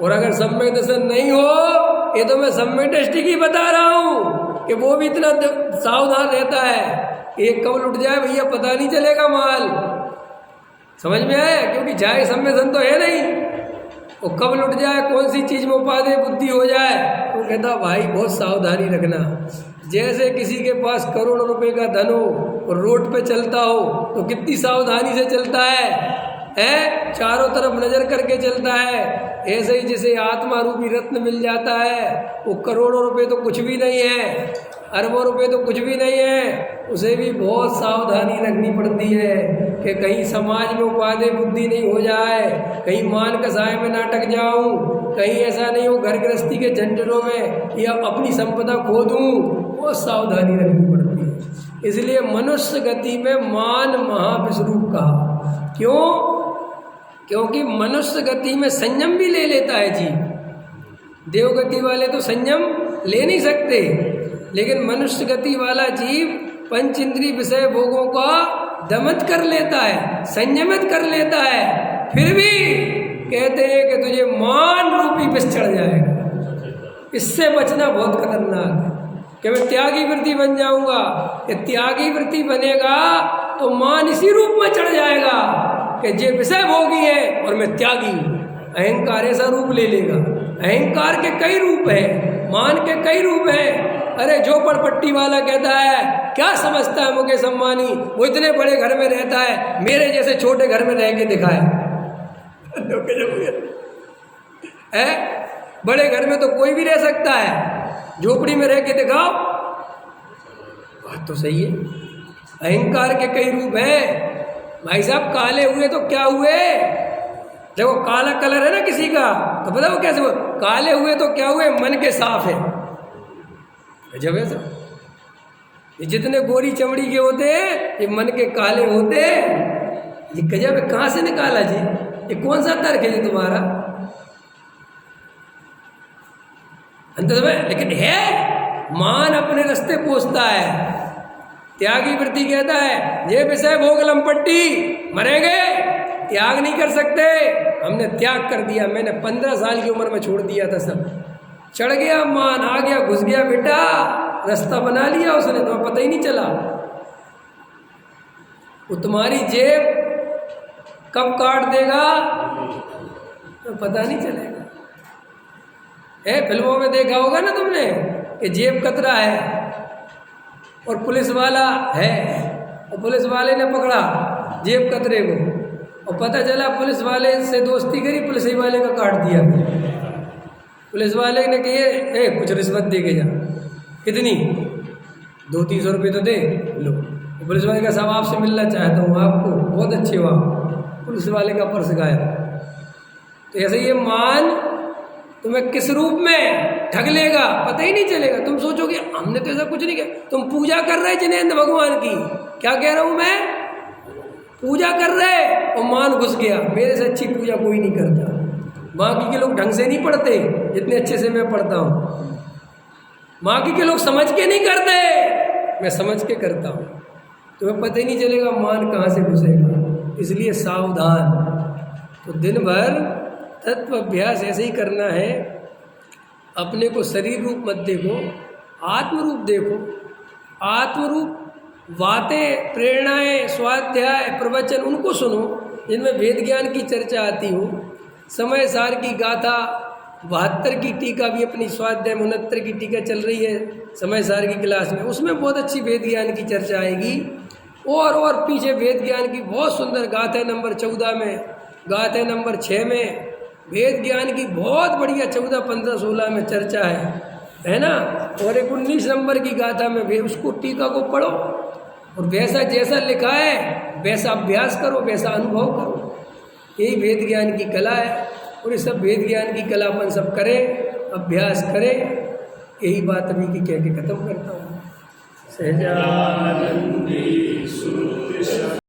और अगर सम्यक दर्शन नहीं हो, ये तो मैं सम्यक दृष्टि की बता रहा हूँ कि वो भी इतना सावधान रहता है कि एक कब लुट जाए भैया पता नहीं चलेगा माल। समझ में आया? क्योंकि जाए सम्यक दर्शन तो है नहीं, वो कब लुट जाए, कौन सी चीज़ में उपादेय बुद्धि हो जाए, तो कहता भाई बहुत सावधानी रखना। जैसे किसी के पास करोड़ों रुपए का धन हो और रोड पे चलता हो तो कितनी सावधानी से चलता है, चारों तरफ नजर करके चलता है। ऐसे ही जैसे आत्मा रूपी रत्न मिल जाता है, वो करोड़ों रुपए तो कुछ भी नहीं है, अरबों रुपए तो कुछ भी नहीं है, उसे भी बहुत सावधानी रखनी पड़ती है कि कहीं समाज में उपादेय बुद्धि नहीं हो जाए, कहीं मान कसाय में ना अटक जाऊं, कहीं ऐसा नहीं हो घर गृहस्थी के झंझटों में या अपनी संपदा खो दूं। बहुत सावधानी रखनी पड़ती है। इसलिए मनुष्य गति में मान महाविश्वरूप कहा। क्यों? क्योंकि मनुष्य गति में संयम भी ले लेता है जीव। देवगति वाले तो संयम ले नहीं सकते, लेकिन मनुष्य गति वाला जीव पंच इंद्रिय विषय भोगों का दमन कर लेता है, संयमित कर लेता है। फिर भी कहते हैं कि तुझे मान रूपी विष चढ़ जाएगा। इससे बचना बहुत खतरनाक है कि मैं त्यागी वृत्ति बन जाऊंगा। ये त्यागी वृत्ति बनेगा तो मान इसी रूप में चढ़ जाएगा कि ये विषय भोगी है और मैं त्यागी हूँ। अहंकार ऐसा रूप ले लेगा। अहंकार के कई रूप हैं, मान के कई रूप हैं। अरे झोपड़पट्टी वाला कहता है क्या समझता है मुकेश अंबानी, वो इतने बड़े घर में रहता है, मेरे जैसे छोटे घर में रह के दिखाए। बड़े घर में तो कोई भी रह सकता है, झोपड़ी में रह के दिखाओ। बात तो सही है। अहंकार के कई रूप हैं भाई साहब। काले हुए तो क्या हुए, देखो काला कलर है ना किसी का तो पता वो कैसे हुआ, काले हुए तो क्या हुए, मन के साफ है। जब ऐसा ये जितने गोरी चमड़ी के होते ये मन के काले होते। ये गजब है, कहाँ से निकाला जी, ये कौन सा तर्क है तुम्हारा अंतर में? लेकिन है मान अपने रास्ते पहुँचता है। त्यागी वृत्ति कहता है ये विषय भोग लंपट्टी मरेंगे, त्याग नहीं कर सकते। हमने त्याग कर दिया, मैंने 15 साल की उम्र में छोड़ दिया था सब। चढ़ गया मान, आ गया घुस गया बेटा, रास्ता बना लिया उसने, तुम्हें पता ही नहीं चला। वो तुम्हारी जेब कब काट देगा तो पता नहीं चलेगा। फिल्मों में देखा होगा ना तुमने कि जेब कतरा है और पुलिस वाला है, और पुलिस वाले ने पकड़ा जेब कतरे को, और पता चला पुलिस वाले से दोस्ती करी, पुलिस वाले का काट दिया। पुलिस वाले ने कहे कुछ रिश्वत दे के जा। कितनी? 200-300 रुपये तो दे लो। पुलिस वाले का साहब आपसे मिलना चाहता हूँ, आपको बहुत अच्छे हुआ। पुलिस वाले का पर्स गायब। तो ऐसे ये मान तुम्हें किस रूप में ठग लेगा पता ही नहीं चलेगा। तुम सोचोगे हमने तो ऐसा कुछ नहीं किया। तुम पूजा कर रहे जिनेंद्र भगवान की, क्या कह रहा हूँ मैं, पूजा कर रहे और मान घुस गया। मेरे से अच्छी पूजा कोई नहीं करता। बाकी के लोग ढंग से नहीं पढ़ते जितने अच्छे से मैं पढ़ता हूँ। बाकी के लोग समझ के नहीं करते, मैं समझ के करता हूँ। तुम्हें पता ही नहीं चलेगा मान कहाँ से घुसेगा। इसलिए सावधान। तो दिन भर तत्व अभ्यास ऐसे ही करना है। अपने को शरीर रूप मत देखो, आत्म रूप देखो। आत्म रूप बातें, प्रेरणाएं, स्वाध्याय, प्रवचन उनको सुनो जिनमें वेद ज्ञान की चर्चा आती हो। समय सार की गाथा 72 की टीका भी अपनी स्वाध्याय 69 की टीका चल रही है समय सार की क्लास में, उसमें बहुत अच्छी वेद ज्ञान की चर्चा आएगी। और पीछे वेद ज्ञान की बहुत सुंदर गाथा नंबर 14 में, गाथा नंबर 6 में वेद ज्ञान की बहुत बढ़िया 14, 15, 16 में चर्चा है ना। और एक 19 नंबर की गाथा में भी उसको टीका को पढ़ो और वैसा जैसा लिखा है वैसा अभ्यास करो, वैसा अनुभव करो। यही वेद ज्ञान की कला है। और ये सब वेद ज्ञान की कला अपन सब करें, अभ्यास करें। यही बात अभी की कह के खत्म करता हूँ। सहजानंदी